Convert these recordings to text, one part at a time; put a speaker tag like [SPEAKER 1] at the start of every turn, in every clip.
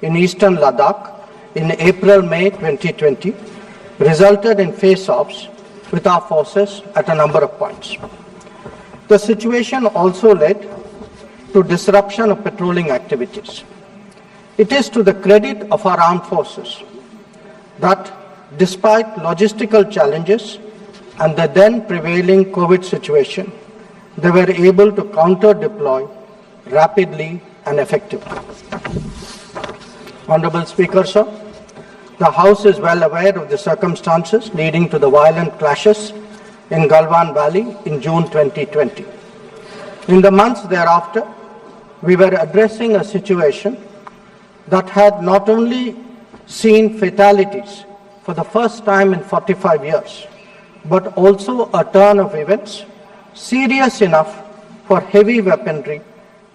[SPEAKER 1] in eastern Ladakh in April-May 2020 resulted in face-offs with our forces at a number of points. The situation also led to disruption of patrolling activities. It is to the credit of our armed forces that despite logistical challenges and the then prevailing COVID situation, they were able to counter-deploy rapidly and effectively. Honorable Speaker, sir, the House is well aware of the circumstances leading to the violent clashes in Galwan Valley in June 2020. In the months thereafter, we were addressing a situation that had not only seen fatalities for the first time in 45 years, but also a turn of events serious enough for heavy weaponry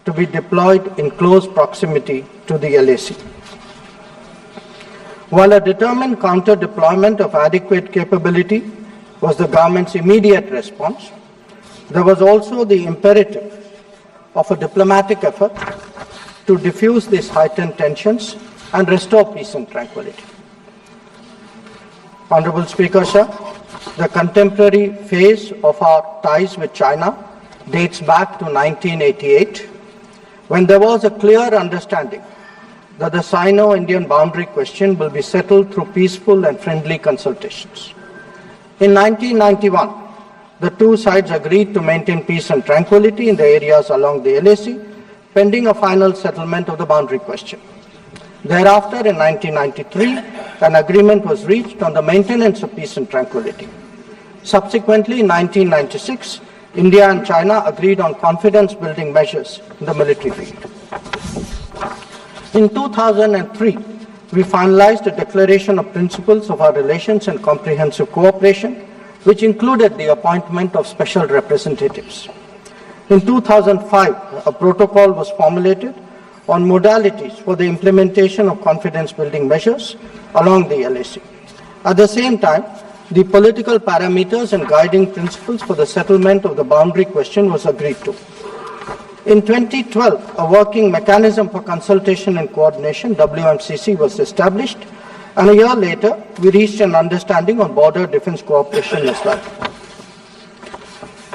[SPEAKER 1] to be deployed in close proximity to the LAC. While a determined counter-deployment of adequate capability was the government's immediate response, there was also the imperative of a diplomatic effort to diffuse these heightened tensions and restore peace and tranquility. Honorable Speaker, sir, the contemporary phase of our ties with China dates back to 1988, when there was a clear understanding that the Sino-Indian boundary question will be settled through peaceful and friendly consultations. In 1991, the two sides agreed to maintain peace and tranquility in the areas along the LAC, pending a final settlement of the boundary question. Thereafter, in 1993, an agreement was reached on the maintenance of peace and tranquility. Subsequently, in 1996, India and China agreed on confidence-building measures in the military field. In 2003, we finalized a declaration of principles of our relations and comprehensive cooperation, which included the appointment of special representatives. In 2005, a protocol was formulated on modalities for the implementation of confidence-building measures along the LAC. At the same time, the political parameters and guiding principles for the settlement of the boundary question was agreed to. In 2012, a working mechanism for consultation and coordination, WMCC, was established, and a year later, we reached an understanding on border defense cooperation as well.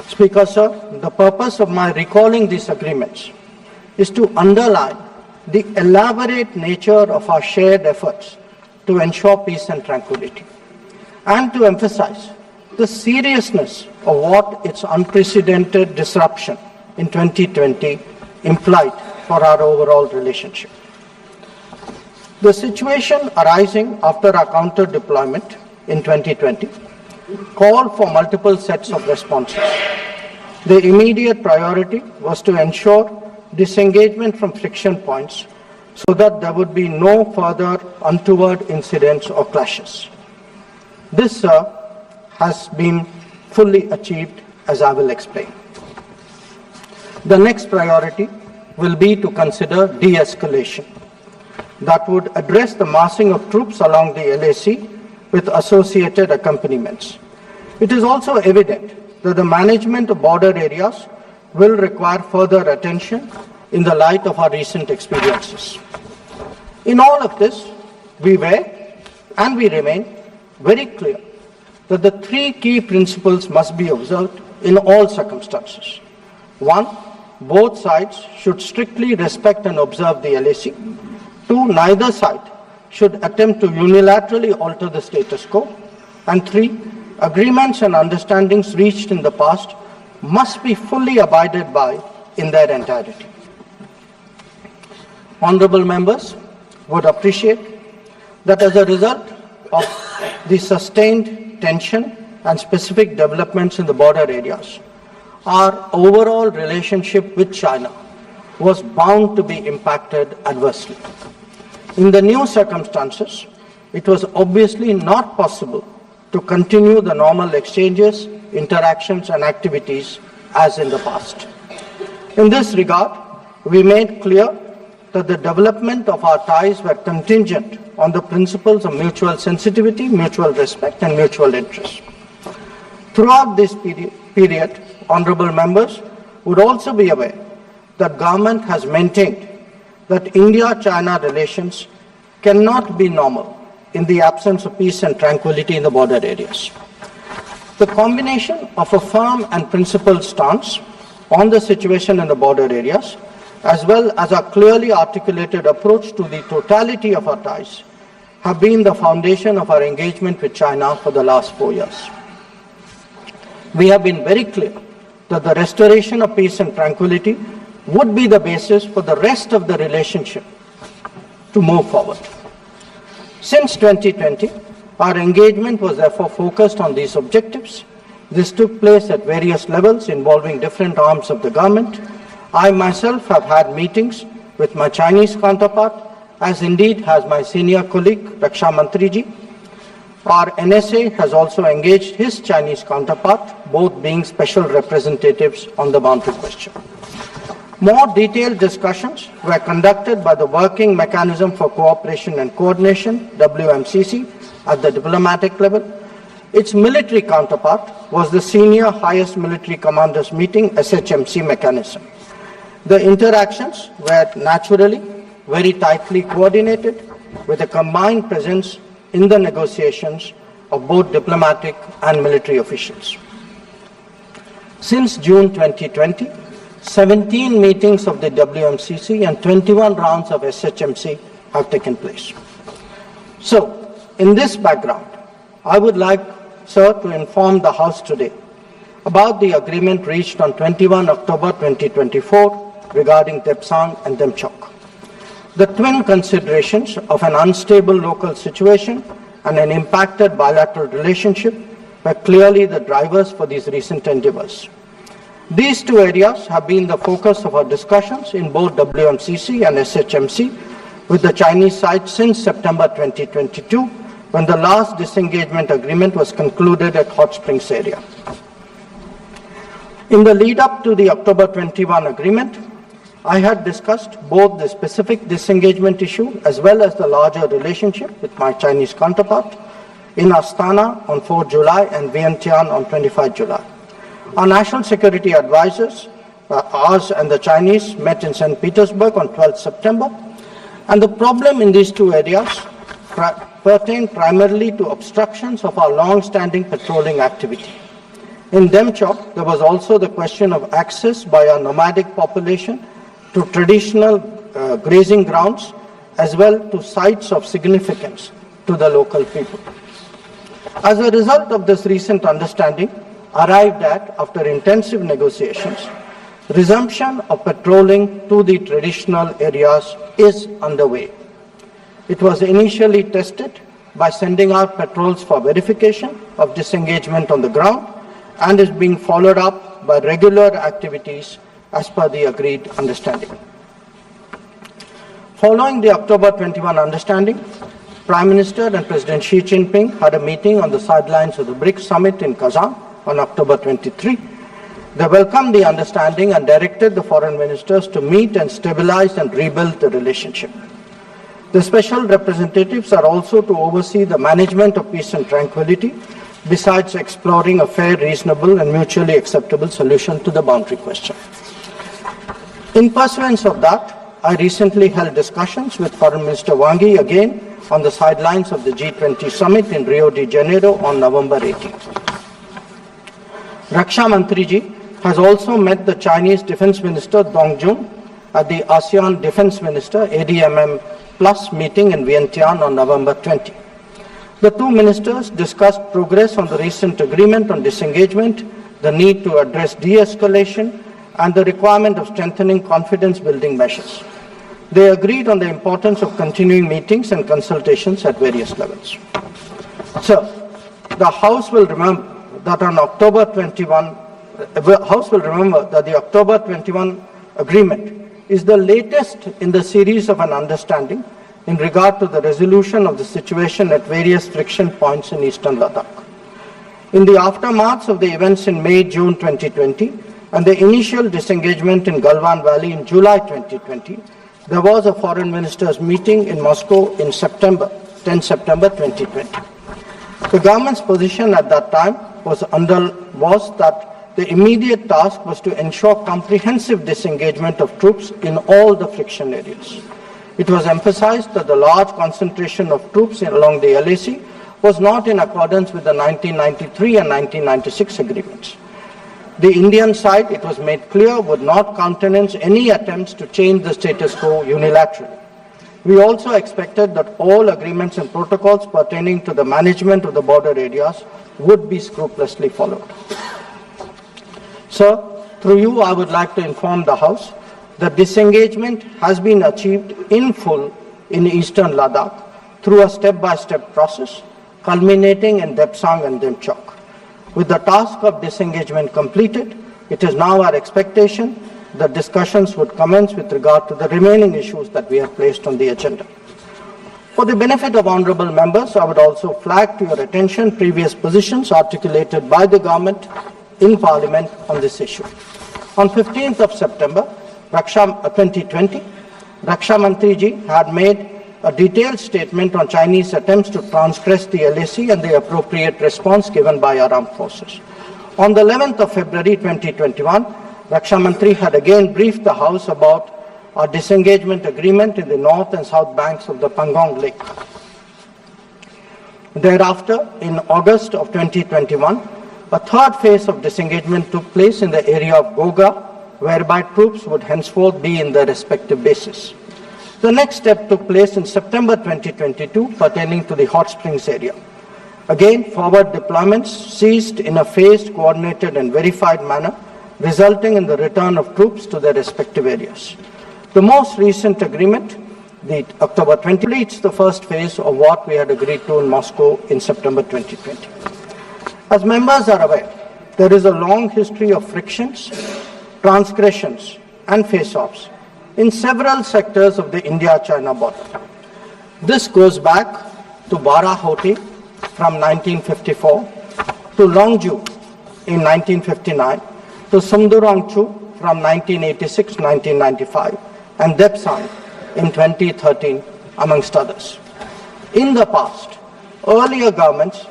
[SPEAKER 1] Speaker, sir, the purpose of my recalling these agreements is to underline the elaborate nature of our shared efforts to ensure peace and tranquility, and to emphasize the seriousness of what its unprecedented disruption in 2020 implied for our overall relationship. The situation arising after our counter-deployment in 2020 called for multiple sets of responses. The immediate priority was to ensure disengagement from friction points so that there would be no further untoward incidents or clashes. This, sir, has been fully achieved, as I will explain. The next priority will be to consider de-escalation that would address the massing of troops along the LAC with associated accompaniments. It is also evident that the management of border areas will require further attention in the light of our recent experiences. In all of this, we were and we remain very clear that the three key principles must be observed in all circumstances. One, both sides should strictly respect and observe the LAC. Two, neither side should attempt to unilaterally alter the status quo. And three, agreements and understandings reached in the past must be fully abided by in their entirety. Honorable members would appreciate that as a result of the sustained tension and specific developments in the border areas, our overall relationship with China was bound to be impacted adversely. In the new circumstances, it was obviously not possible to continue the normal exchanges, interactions, and activities as in the past. In this regard, we made clear that the development of our ties were contingent on the principles of mutual sensitivity, mutual respect, and mutual interest. Throughout this period, honorable members would also be aware that government has maintained that India-China relations cannot be normal in the absence of peace and tranquility in the border areas. The combination of a firm and principled stance on the situation in the border areas, as well as a clearly articulated approach to the totality of our ties, have been the foundation of our engagement with China for the last 4 years. We have been very clear that the restoration of peace and tranquility would be the basis for the rest of the relationship to move forward. Since 2020, our engagement was therefore focused on these objectives. This took place at various levels involving different arms of the government. I myself have had meetings with my Chinese counterpart, as indeed has my senior colleague, Raksha Mantriji. Our NSA has also engaged his Chinese counterpart, both being special representatives on the boundary question. More detailed discussions were conducted by the Working Mechanism for Cooperation and Coordination, WMCC, at the diplomatic level. Its military counterpart was the Senior Highest Military Commanders Meeting, SHMC mechanism. The interactions were naturally very tightly coordinated with a combined presence in the negotiations of both diplomatic and military officials. Since June 2020, 17 meetings of the WMCC and 21 rounds of SHMC have taken place. So, in this background, I would like, sir, to inform the House today about the agreement reached on 21 October 2024 regarding Depsang and Demchok. The twin considerations of an unstable local situation and an impacted bilateral relationship were clearly the drivers for these recent endeavors. These two areas have been the focus of our discussions in both WMCC and SHMC with the Chinese side since September 2022, when the last disengagement agreement was concluded at Hot Springs area. In the lead up to the October 21 agreement, I had discussed both the specific disengagement issue as well as the larger relationship with my Chinese counterpart in Astana on 4 July and Vientiane on 25 July. Our national security advisors, ours and the Chinese, met in St. Petersburg on 12 September, and the problem in these two areas pertained primarily to obstructions of our long-standing patrolling activity. In Demchok, there was also the question of access by our nomadic population to traditional grazing grounds as well to sites of significance to the local people. As a result of this recent understanding, arrived at after intensive negotiations, resumption of patrolling to the traditional areas is underway. It was initially tested by sending out patrols for verification of disengagement on the ground and is being followed up by regular activities as per the agreed understanding. Following the October 21 understanding, Prime Minister and President Xi Jinping had a meeting on the sidelines of the BRICS summit in Kazan on October 23. They welcomed the understanding and directed the foreign ministers to meet and stabilize and rebuild the relationship. The special representatives are also to oversee the management of peace and tranquility, besides exploring a fair, reasonable and mutually acceptable solution to the boundary question. In pursuance of that, I recently held discussions with Foreign Minister Wang Yi again on the sidelines of the G20 summit in Rio de Janeiro on November 18th. Raksha Mantriji has also met the Chinese Defense Minister Dong Jun at the ASEAN Defense Minister ADMM Plus meeting in Vientiane on November 20. The two ministers discussed progress on the recent agreement on disengagement, the need to address de-escalation, and the requirement of strengthening confidence-building measures. They agreed on the importance of continuing meetings and consultations at various levels. So, the House will remember that on October 21, the October 21 agreement is the latest in the series of an understanding in regard to the resolution of the situation at various friction points in eastern Ladakh. In the aftermath of the events in May-June 2020 and the initial disengagement in Galwan Valley in July 2020, there was a foreign ministers meeting in Moscow in 10 September 2020. The government's position at that time was that the immediate task was to ensure comprehensive disengagement of troops in all the friction areas. It was emphasized that the large concentration of troops along the LAC was not in accordance with the 1993 and 1996 agreements. The Indian side, it was made clear, would not countenance any attempts to change the status quo unilaterally. We also expected that all agreements and protocols pertaining to the management of the border areas would be scrupulously followed. Sir, through you, I would like to inform the House that disengagement has been achieved in full in eastern Ladakh through a step-by-step process, culminating in Depsang and Demchok. With the task of disengagement completed, it is now our expectation that discussions would commence with regard to the remaining issues that we have placed on the agenda. For the benefit of honourable members, I would also flag to your attention previous positions articulated by the government in Parliament on this issue. On 15th of September 2020, Raksha Mantri ji had made a detailed statement on Chinese attempts to transgress the LAC and the appropriate response given by our armed forces. On the 11th of February 2021, Raksha Mantri had again briefed the House about our disengagement agreement in the north and south banks of the Pangong Lake. Thereafter, in August of 2021, a third phase of disengagement took place in the area of Goga, whereby troops would henceforth be in their respective bases. The next step took place in September 2022 pertaining to the Hot Springs area. Again, forward deployments ceased in a phased, coordinated and verified manner, resulting in the return of troops to their respective areas. The most recent agreement, the October 20, completes the first phase of what we had agreed to in Moscow in September 2020. As members are aware, there is a long history of frictions, transgressions and face-offs in several sectors of the India-China border. This goes back to Barahoti from 1954, to Longju in 1959, to Sumdurongchu from 1986-1995, and Depsang in 2013, amongst others. In the past, earlier governments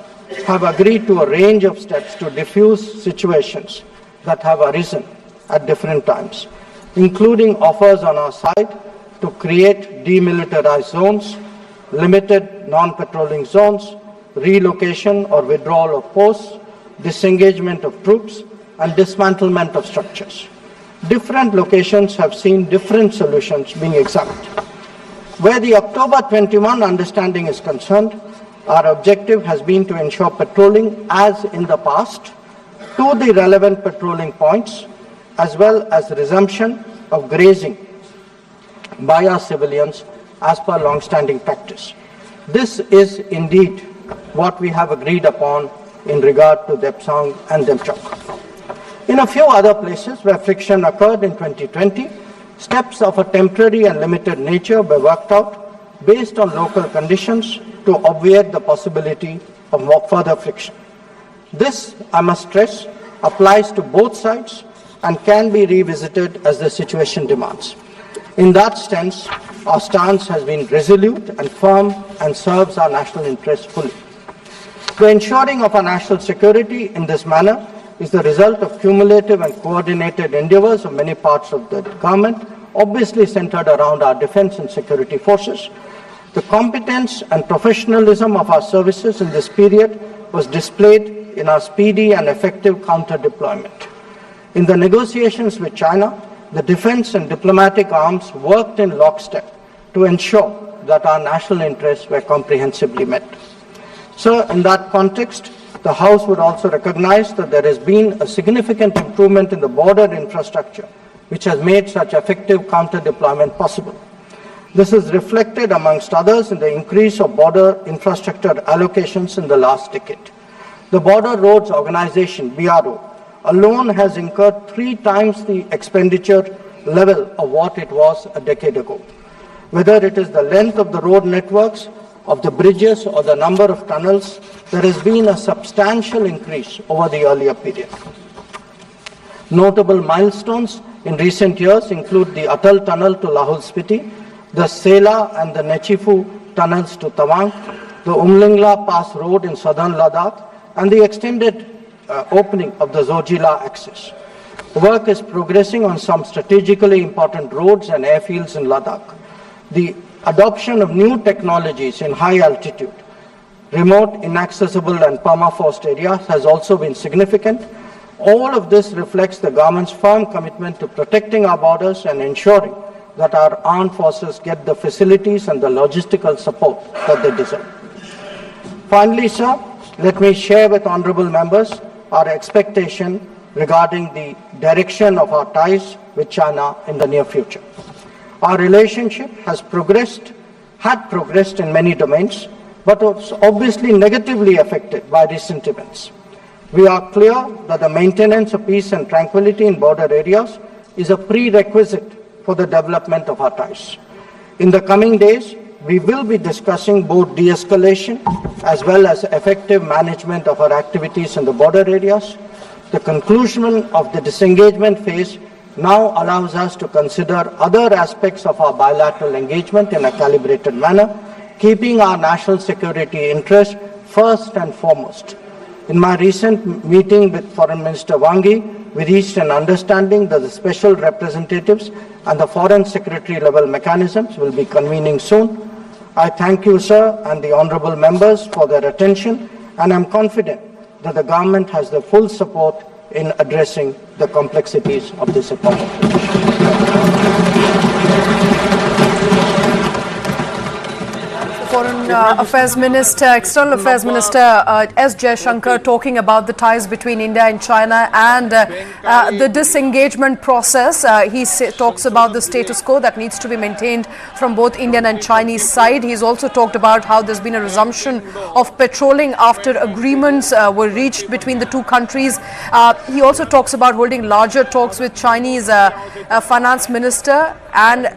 [SPEAKER 1] have agreed to a range of steps to diffuse situations that have arisen at different times, including offers on our side to create demilitarized zones, limited non-patrolling zones, relocation or withdrawal of posts, disengagement of troops, and dismantlement of structures. Different locations have seen different solutions being examined. Where the October 21 understanding is concerned, our objective has been to ensure patrolling as in the past to the relevant patrolling points, as well as resumption of grazing by our civilians as per long-standing practice. This is indeed what we have agreed upon in regard to Depsang and Demchok. In a few other places where friction occurred in 2020, steps of a temporary and limited nature were worked out based on local conditions to obviate the possibility of further friction. This, I must stress, applies to both sides and can be revisited as the situation demands. In that sense, our stance has been resolute and firm and serves our national interests fully. The ensuring of our national security in this manner is the result of cumulative and coordinated endeavors of many parts of the government, obviously centered around our defense and security forces. The competence and professionalism of our services in this period was displayed in our speedy and effective counter-deployment. In the negotiations with China, the defense and diplomatic arms worked in lockstep to ensure that our national interests were comprehensively met. So, in that context, the House would also recognize that there has been a significant improvement in the border infrastructure, which has made such effective counter-deployment possible. This is reflected, amongst others, in the increase of border infrastructure allocations in the last decade. The Border Roads Organization, BRO, alone has incurred 3 times the expenditure level of what it was a decade ago. Whether it is the length of the road networks, of the bridges, or the number of tunnels, there has been a substantial increase over the earlier period. Notable milestones in recent years include the Atal Tunnel to Lahul Spiti, the Sela and the Nechifu tunnels to Tawang, the Umlingla Pass Road in southern Ladakh, and the extended opening of the Zojila axis. Work is progressing on some strategically important roads and airfields in Ladakh. The adoption of new technologies in high altitude, remote, inaccessible and permafrost areas has also been significant. All of this reflects the government's firm commitment to protecting our borders and ensuring that our armed forces get the facilities and the logistical support that they deserve. Finally, sir, let me share with honorable members our expectation regarding the direction of our ties with China in the near future. Our relationship had progressed in many domains, but was obviously negatively affected by recent events. We are clear that the maintenance of peace and tranquility in border areas is a prerequisite for the development of our ties. In the coming days, we will be discussing both de-escalation as well as effective management of our activities in the border areas. The conclusion of the disengagement phase now allows us to consider other aspects of our bilateral engagement in a calibrated manner, keeping our national security interests first and foremost. In my recent meeting with Foreign Minister Wang Yi, we reached an understanding that the special representatives and the Foreign Secretary level mechanisms will be convening soon. I thank you, sir, and the honourable members for their attention, and I am confident that the government has the full support in addressing the complexities of this economy.
[SPEAKER 2] Foreign Affairs Minister, External Affairs Minister S. Jaishankar talking about the ties between India and China and the disengagement process. He talks about the status quo that needs to be maintained from both Indian and Chinese side. He's also talked about how there's been a resumption of patrolling after agreements were reached between the two countries. He also talks about holding larger talks with Chinese finance minister and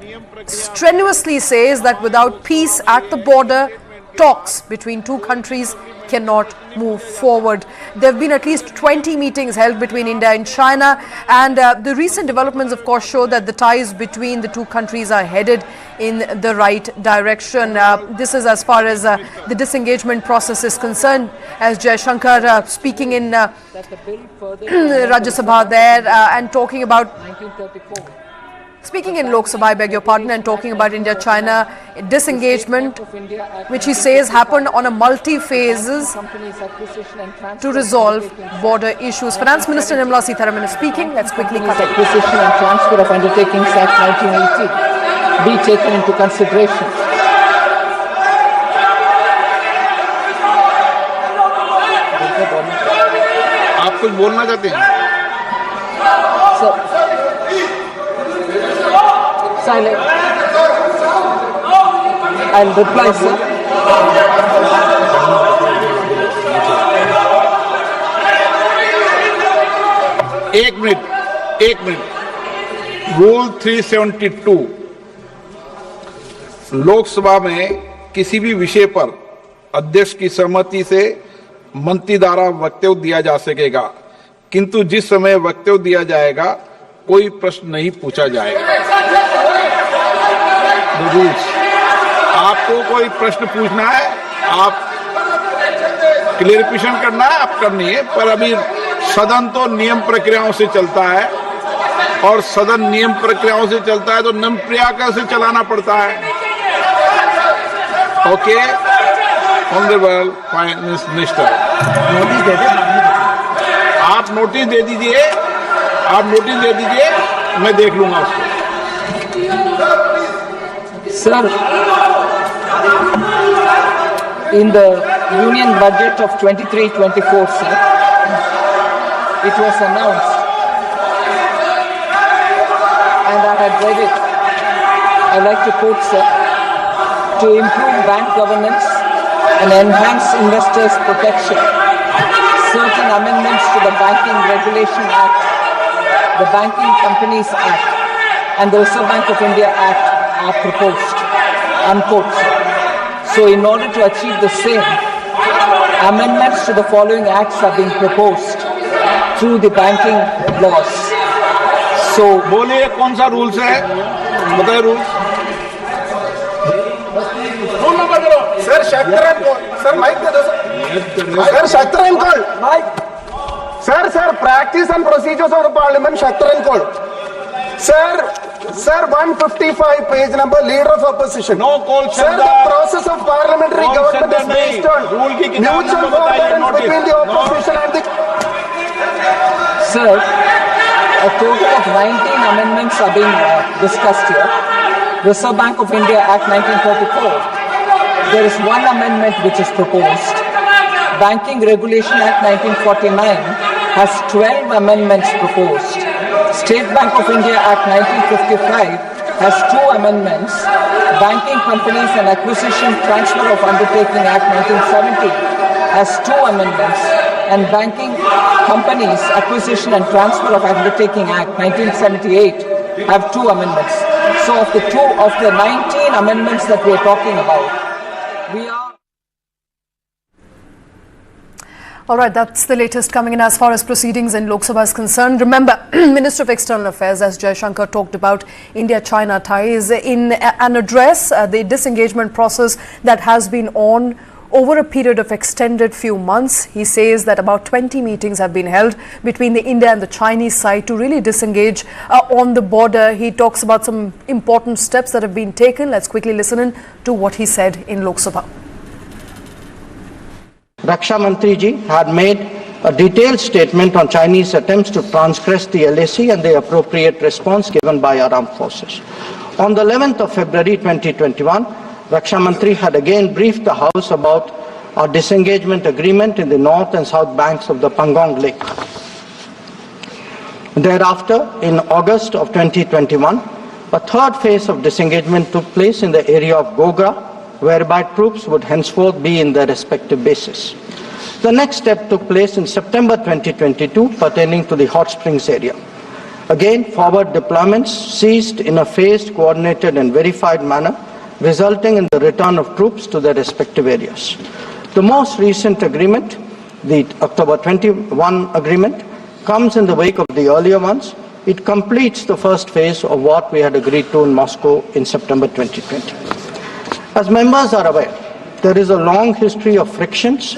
[SPEAKER 2] strenuously says that without peace at the border, talks between two countries cannot move forward. There have been at least 20 meetings held between India and China, and the recent developments of course show that the ties between the two countries are headed in the right direction. This is as far as the disengagement process is concerned, as Jaishankar speaking in Rajya Sabha there and talking about speaking in Lok Sabha, I beg your pardon, and talking about India-China disengagement, which he says happened on a multi-phases to resolve border issues. Finance Minister Nirmala Sitharaman is speaking. Let's quickly cut it.
[SPEAKER 3] Acquisition and Transfer of Undertakings Act 1980 be taken into consideration.
[SPEAKER 4] आप कुछ बोलना चाहते हैं?
[SPEAKER 3] Silent. I'll reply, sir.
[SPEAKER 4] एक minute rule 372 Lok Sabha में किसी भी विषय पर अध्यक्ष की सहमति से मंत्री द्वारा वक्तव्य दिया जा सकेगा, किंतु जिस समय वक्तव्य दिया जाएगा कोई प्रश्न नहीं पूछा जाएगा। आपको कोई प्रश्न पूछना है, आप क्लेरिफिकेशन करना है, आप करनी है, पर अभी सदन तो नियम प्रक्रियाओं से चलता है और सदन नियम प्रक्रियाओं से चलता है तो नियम प्रक्रिया से चलाना पड़ता है। Okay, honourable finance minister,
[SPEAKER 1] notice दे दे,
[SPEAKER 4] आप नोटिस दे दीजिए, मैं देख लूंगा उसको।
[SPEAKER 3] Sir, in the Union Budget of 23-24, sir, it was announced, and I had read it. I like to quote, sir, to improve bank governance and enhance investors' protection. Certain amendments to the Banking Regulation Act, the Banking Companies Act, and the Reserve Bank of India Act are proposed, unquote. So in order to achieve the same, amendments to the following acts are being proposed through the banking laws. So
[SPEAKER 4] बोलिए कौन सा rules है, बताइए rules. Rule number करो sir, शाक्तरान call sir, mike दे दो sir, शाक्तरान call mike
[SPEAKER 5] Sir, practice and procedures of the parliament, Shaktar and Code. Sir, 155 page number, leader of opposition.
[SPEAKER 4] No call,
[SPEAKER 5] Sir, the process of parliamentary government is based on mutual forbearance between the opposition and the...
[SPEAKER 3] Sir, a total of 19 amendments are being discussed here. Reserve Bank of India Act 1944. There is one amendment which is proposed. Banking Regulation Act 1949 has 12 amendments proposed. State Bank of India Act 1955 has 2 amendments. Banking Companies and Acquisition Transfer of Undertaking Act 1970 has 2 amendments. And Banking Companies Acquisition and Transfer of Undertaking Act 1978 have 2 amendments. So of the 19 amendments that we are talking about, we are...
[SPEAKER 2] All right, that's the latest coming in as far as proceedings in Lok Sabha is concerned. Remember, Minister of External Affairs, as Jaishankar talked about India-China ties in an address, the disengagement process that has been on over a period of extended few months. He says that about 20 meetings have been held between the India and the Chinese side to really disengage on the border. He talks about some important steps that have been taken. Let's quickly listen in to what he said in Lok Sabha.
[SPEAKER 1] Raksha Mantri ji had made a detailed statement on Chinese attempts to transgress the LAC and the appropriate response given by our armed forces. On the 11th of February 2021, Raksha Mantri had again briefed the House about our disengagement agreement in the north and south banks of the Pangong Lake. Thereafter, in August of 2021, a third phase of disengagement took place in the area of Gogra, whereby troops would henceforth be in their respective bases. The next step took place in September 2022 pertaining to the Hot Springs area. Again, forward deployments ceased in a phased, coordinated and verified manner, resulting in the return of troops to their respective areas. The most recent agreement, the October 21 agreement, comes in the wake of the earlier ones. It completes the first phase of what we had agreed to in Moscow in September 2020. As members are aware, there is a long history of frictions,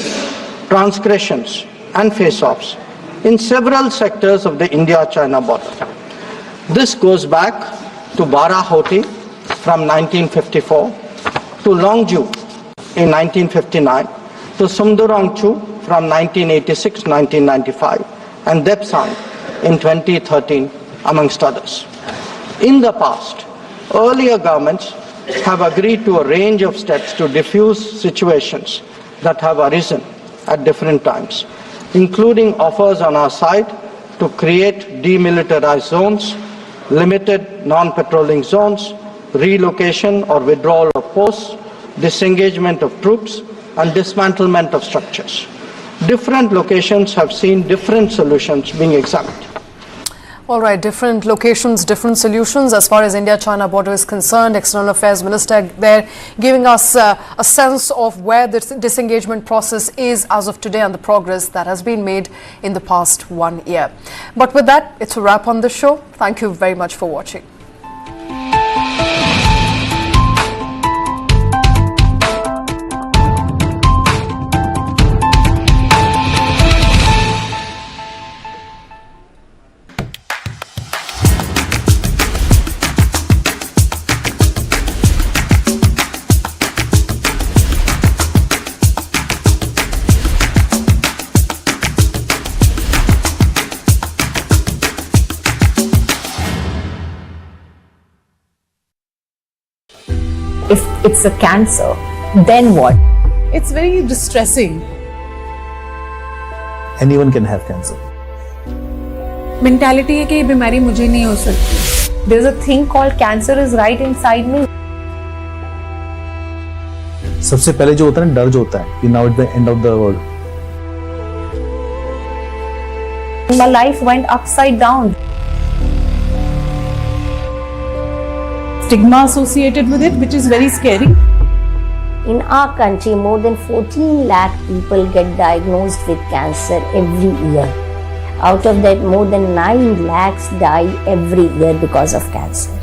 [SPEAKER 1] transgressions and face-offs in several sectors of the India-China border. This goes back to Barahoti from 1954, to Longju in 1959, to Sumdurongchu from 1986-1995, and Depsang in 2013, amongst others. In the past, earlier governments have agreed to a range of steps to diffuse situations that have arisen at different times, including offers on our side to create demilitarized zones, limited non-patrolling zones, relocation or withdrawal of posts, disengagement of troops, and dismantlement of structures. Different locations have seen different solutions being examined.
[SPEAKER 2] All right, different locations, different solutions. As far as India-China border is concerned, External Affairs Minister there giving us a sense of where the disengagement process is as of today and the progress that has been made in the past 1 year. But with that, it's a wrap on the show. Thank you very much for watching.
[SPEAKER 6] If it's a cancer, then what?
[SPEAKER 7] It's very distressing.
[SPEAKER 8] Anyone can have cancer.
[SPEAKER 7] Mentality है कि ये बीमारी मुझे नहीं हो सकती.
[SPEAKER 6] There's a thing called cancer is right inside me.
[SPEAKER 8] सबसे पहले जो होता है ना, डर जो होता है कि now at the end of the world.
[SPEAKER 6] My life went upside down.
[SPEAKER 7] Stigma associated with it, which is very scary.
[SPEAKER 6] In our country, more than 14 lakh people get diagnosed with cancer every year. Out of that, more than 9 lakhs die every year because of cancer.